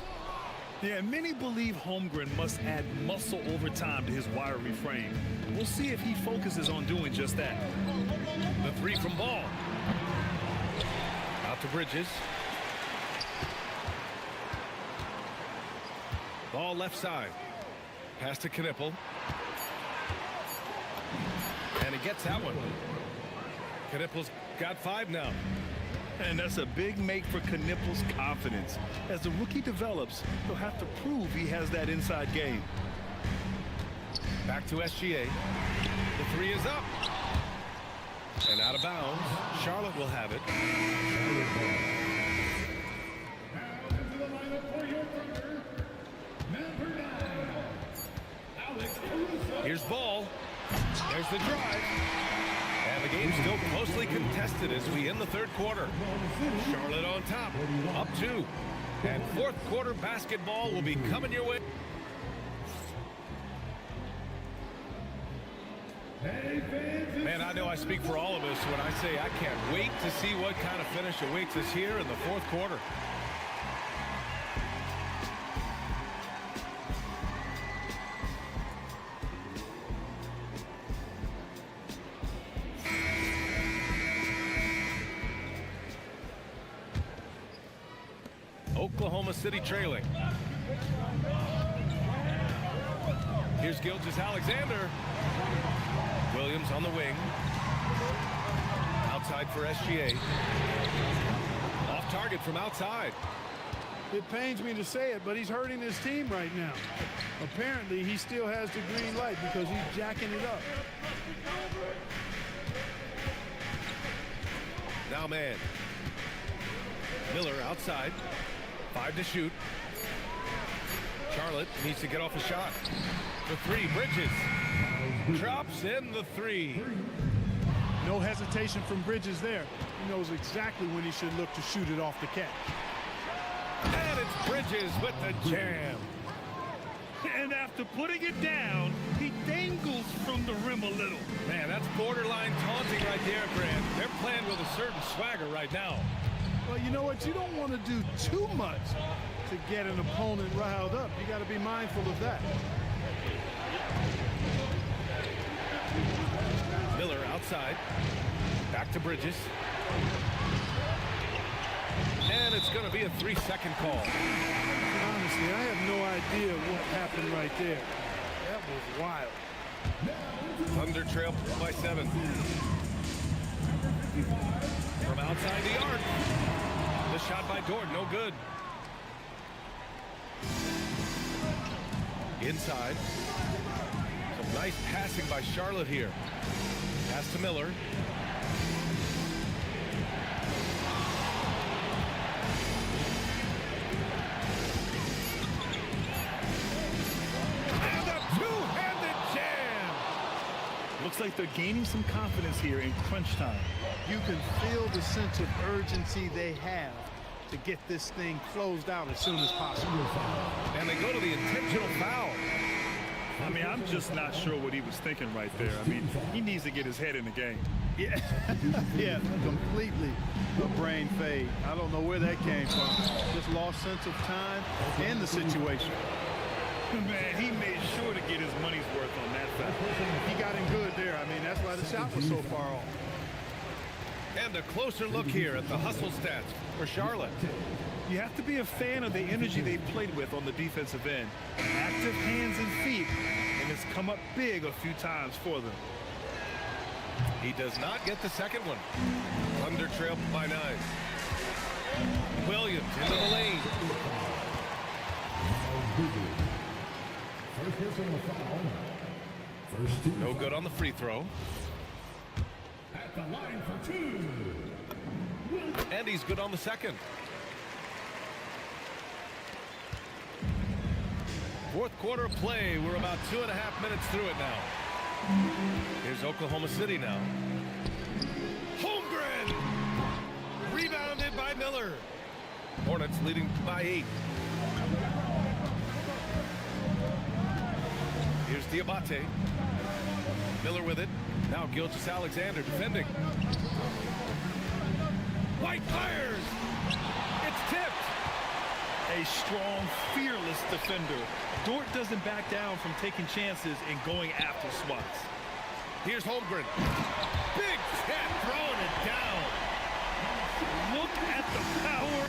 Yeah, many believe Holmgren must add muscle over time to his wiry frame. We'll see if he focuses on doing just that. The 3 from Ball. Out to Bridges. Ball left side. Pass to Knipple. And he gets that one. Knipple's got 5 now. And that's a big make for Knipple's confidence. As the rookie develops, he'll have to prove he has that inside game. Back to SGA. The 3 is up. And out of bounds. Charlotte will have it. Here's Ball. There's the drive. And the game's still closely contested as we end the 3rd quarter. Charlotte on top, up 2. And 4th quarter basketball will be coming your way. Man, I know I speak for all of us when I say I can't wait to see what kind of finish awaits us here in the 4th quarter. Oklahoma City trailing. Here's Gilgeous-Alexander. Williams on the wing. Outside for SGA. Off target from outside. It pains me to say it, but he's hurting his team right now. Apparently, he still has the green light because he's jacking it up. Now man. Miller outside. 5 to shoot. Charlotte needs to get off a shot. The 3, Bridges. Drops in the 3. No hesitation from Bridges there. He knows exactly when he should look to shoot it off the catch. And it's Bridges with the jam. And after putting it down, he dangles from the rim a little. Man, that's borderline taunting right there, Grant. They're playing with a certain swagger right now. Well, you know what? You don't want to do too much to get an opponent riled up. You got to be mindful of that. Miller outside. Back to Bridges. And it's going to be a 3-second call. Honestly, I have no idea what happened right there. That was wild. Thunder trail by 7. From outside the arc. The shot by Dort, no good. Inside. Some nice passing by Charlotte here. Pass to Miller. And a two-handed jam. Looks like they're gaining some confidence here in crunch time. You can feel the sense of urgency they have to get this thing closed out as soon as possible. And they go to the intentional foul. I mean, I'm just not sure what he was thinking right there. I mean, he needs to get his head in the game. Yeah, yeah, completely a brain fade. I don't know where that came from. Just lost sense of time and the situation. Man, he made sure to get his money's worth on that foul. He got him good there. I mean, that's why the shot was so far off. And a closer look here at the hustle stats for Charlotte. You have to be a fan of the energy they've played with on the defensive end. Active hands and feet, and it's come up big a few times for them. He does not get the second one. Thunder trail by 9. Williams into the lane. No good on the free throw. At the line for 2. And he's good on the second. Fourth quarter of play. We're about 2.5 minutes through it now. Here's Oklahoma City now. Holmgren! Rebounded by Miller. Hornets leading by 8. Diabate. Miller with it. Now Gilgeous-Alexander defending. White fires! It's tipped! A strong, fearless defender. Dort doesn't back down from taking chances and going after swats. Here's Holmgren. Big tap, throwing it down. Look at the power.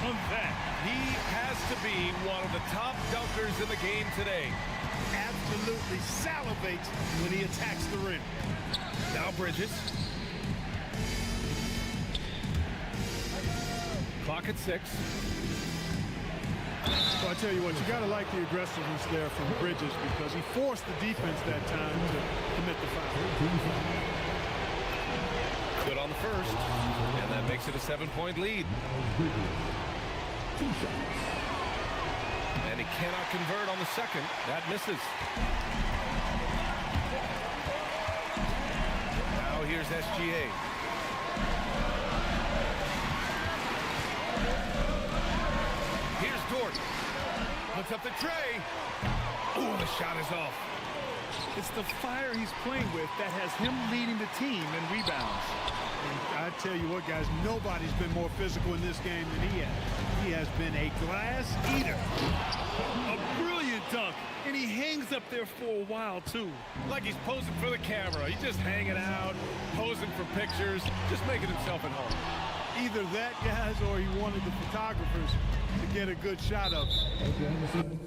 On that, he has to be one of the top dunkers in the game today. Absolutely salivates when he attacks the rim. Now Bridges. Clock at 6. So I tell you what, you got to like the aggressiveness there from Bridges because he forced the defense that time to commit the foul. Good on the first, and that makes it a 7-point lead. And he cannot convert on the second. That misses. Now here's SGA. Here's Dort. Puts up the tray. Oh, the shot is off. It's the fire he's playing with that has him leading the team in rebounds. And I tell you what, guys, nobody's been more physical in this game than he has. He has been a glass eater. A brilliant dunk, and he hangs up there for a while, too. Like he's posing for the camera. He's just hanging out, posing for pictures, just making himself at home. Either that, guys, or he wanted the photographers to get a good shot of him.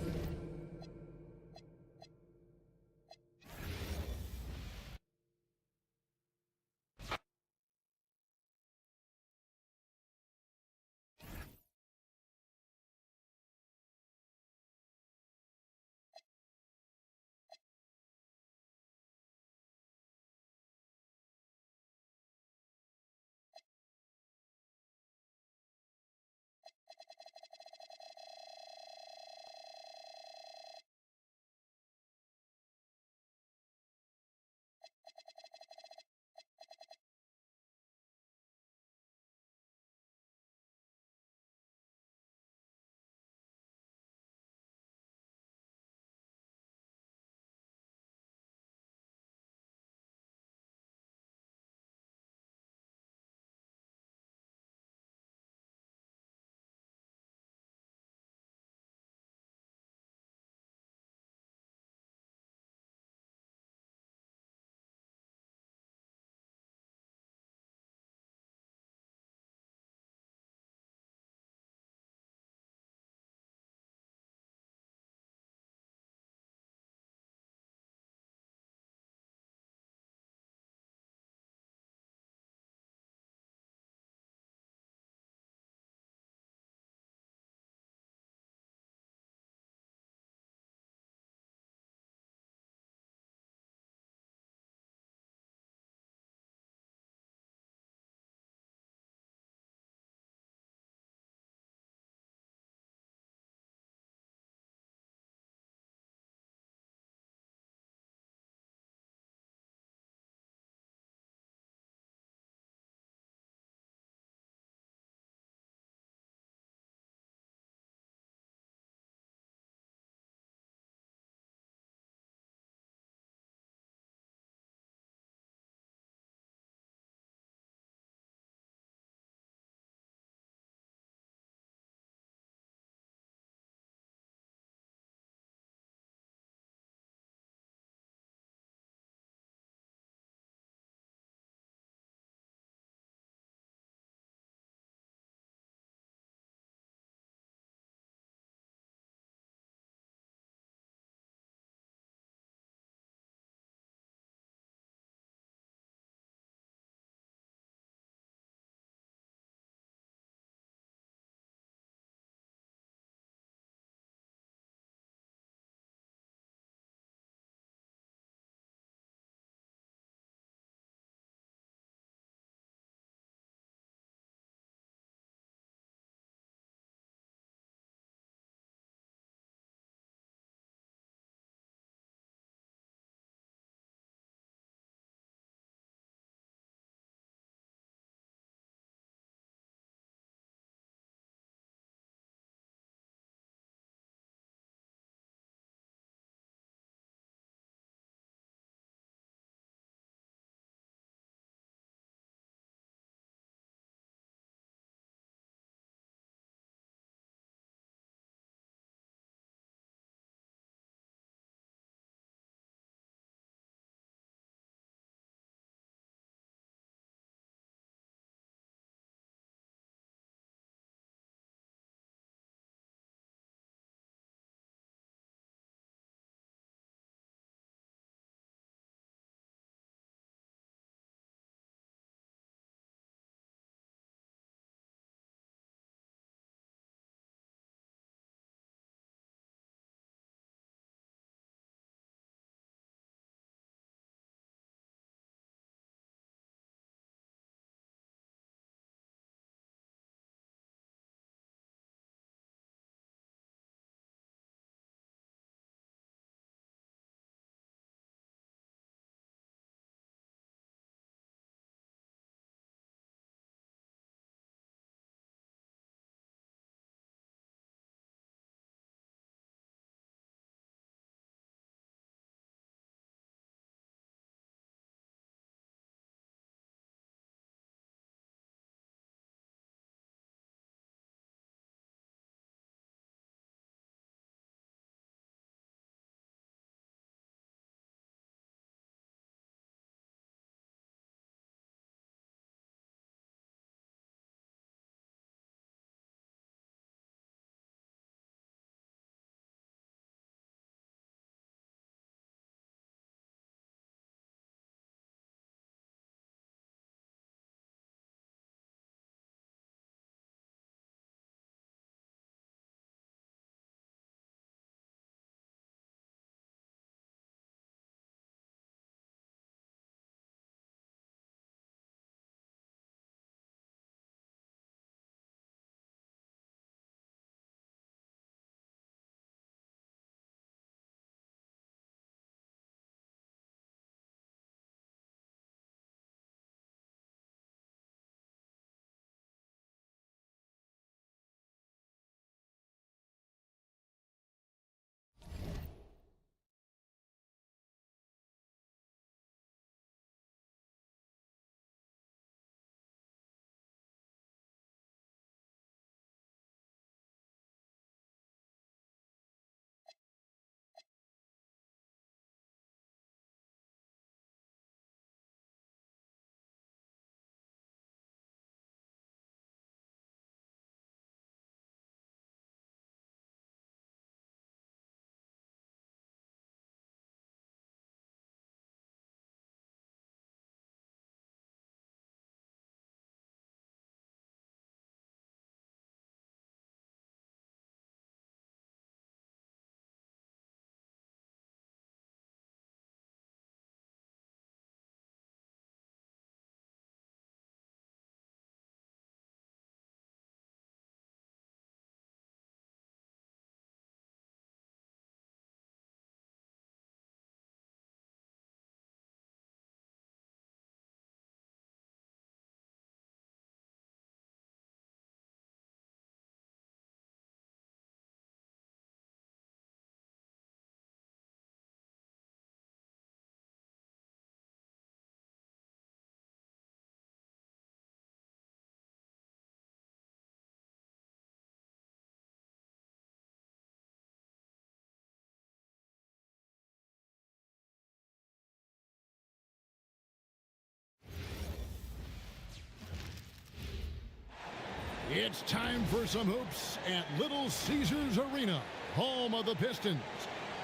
It's time for some hoops at Little Caesars Arena, home of the Pistons.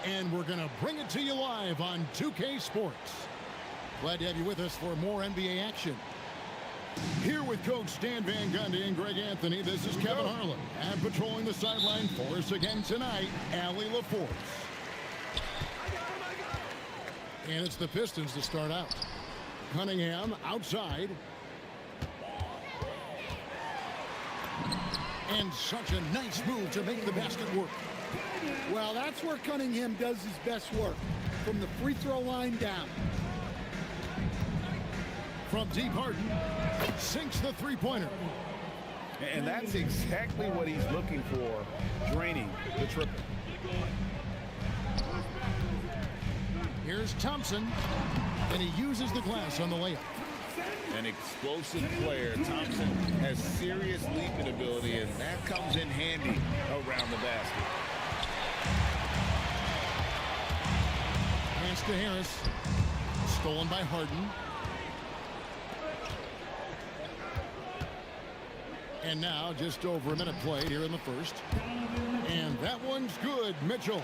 And we're going to bring it to you live on 2K Sports. Glad to have you with us for more NBA action. Here with Coach Stan Van Gundy and Greg Anthony, this is Kevin Harlan. And patrolling the sideline for us again tonight, Allie LaForce. And it's the Pistons to start out. Cunningham outside. And such a nice move to make the basket work. Well, that's where Cunningham does his best work, from the free throw line down. From deep, Harden sinks the three-pointer. And that's exactly what he's looking for, draining the triple. Here's Thompson, and he uses the glass on the layup. An explosive player. Thompson has serious leaping ability, and that comes in handy around the basket. Pass to Harris. Stolen by Harden. And now just over a minute played here in the first. And that one's good, Mitchell.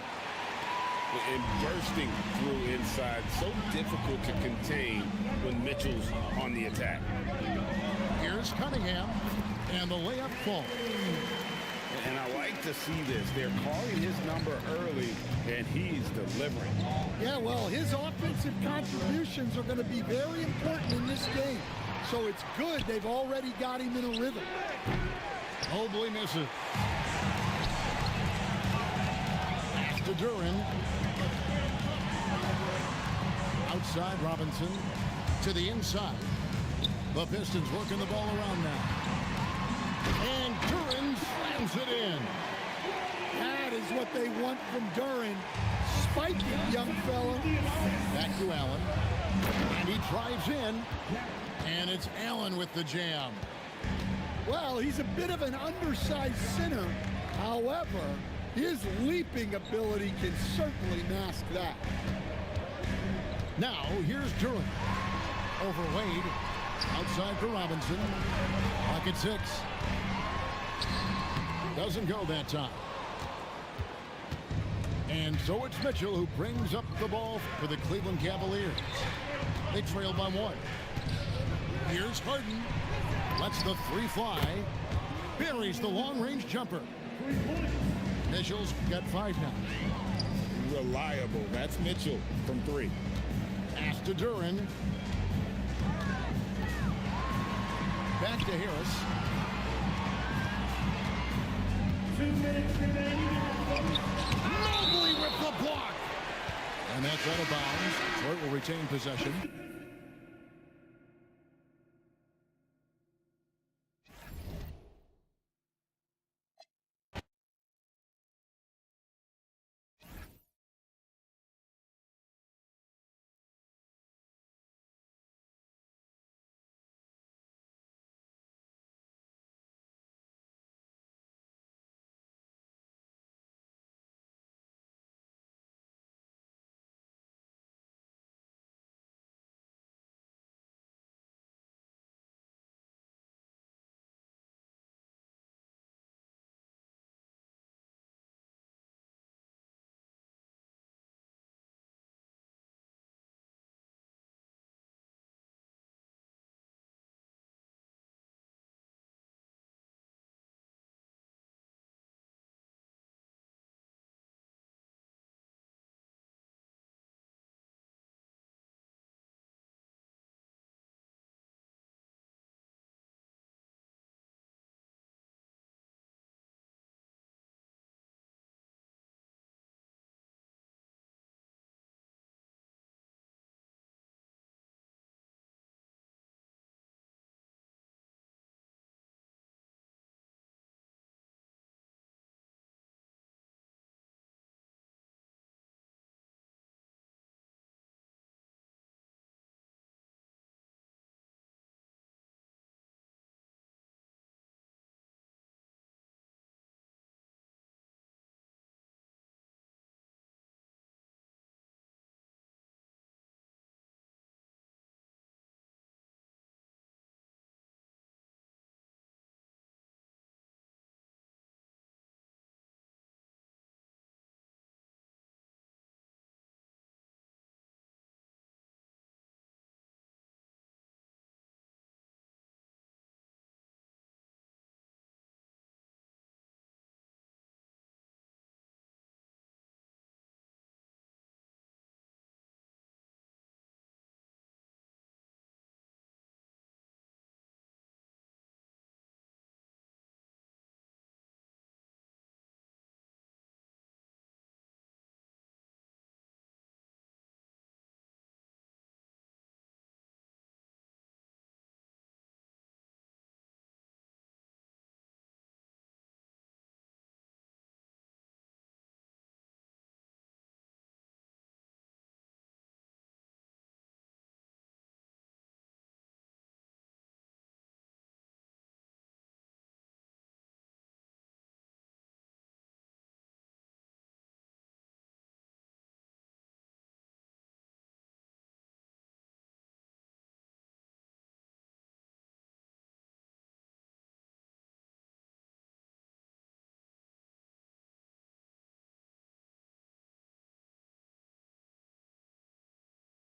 And bursting through inside. So difficult to contain when Mitchell's on the attack. Here's Cunningham, and the layup falls. And I like to see this. They're calling his number early, and he's delivering. Yeah, well, his offensive contributions are going to be very important in this game. So it's good they've already got him in a rhythm. Mobley misses. Pass to Duran. Outside Robinson to the inside. The Pistons working the ball around now. And Duran slams it in. That is what they want from Duran. Spike it, young fella. Back to Allen. And he drives in. And it's Allen with the jam. Well, he's a bit of an undersized center. However, his leaping ability can certainly mask that. Now, here's Duran. Over Wade. Outside for Robinson. Pocket 6. Doesn't go that time. And so it's Mitchell who brings up the ball for the Cleveland Cavaliers. They trail by 1. Here's Harden. Lets the three fly. Buries the long-range jumper. Mitchell's got 5 now. Reliable. That's Mitchell from 3. Pass to Duran. Back to Harris. 2 minutes remaining. Mobley with the block. And that's out of bounds. Detroit will retain possession.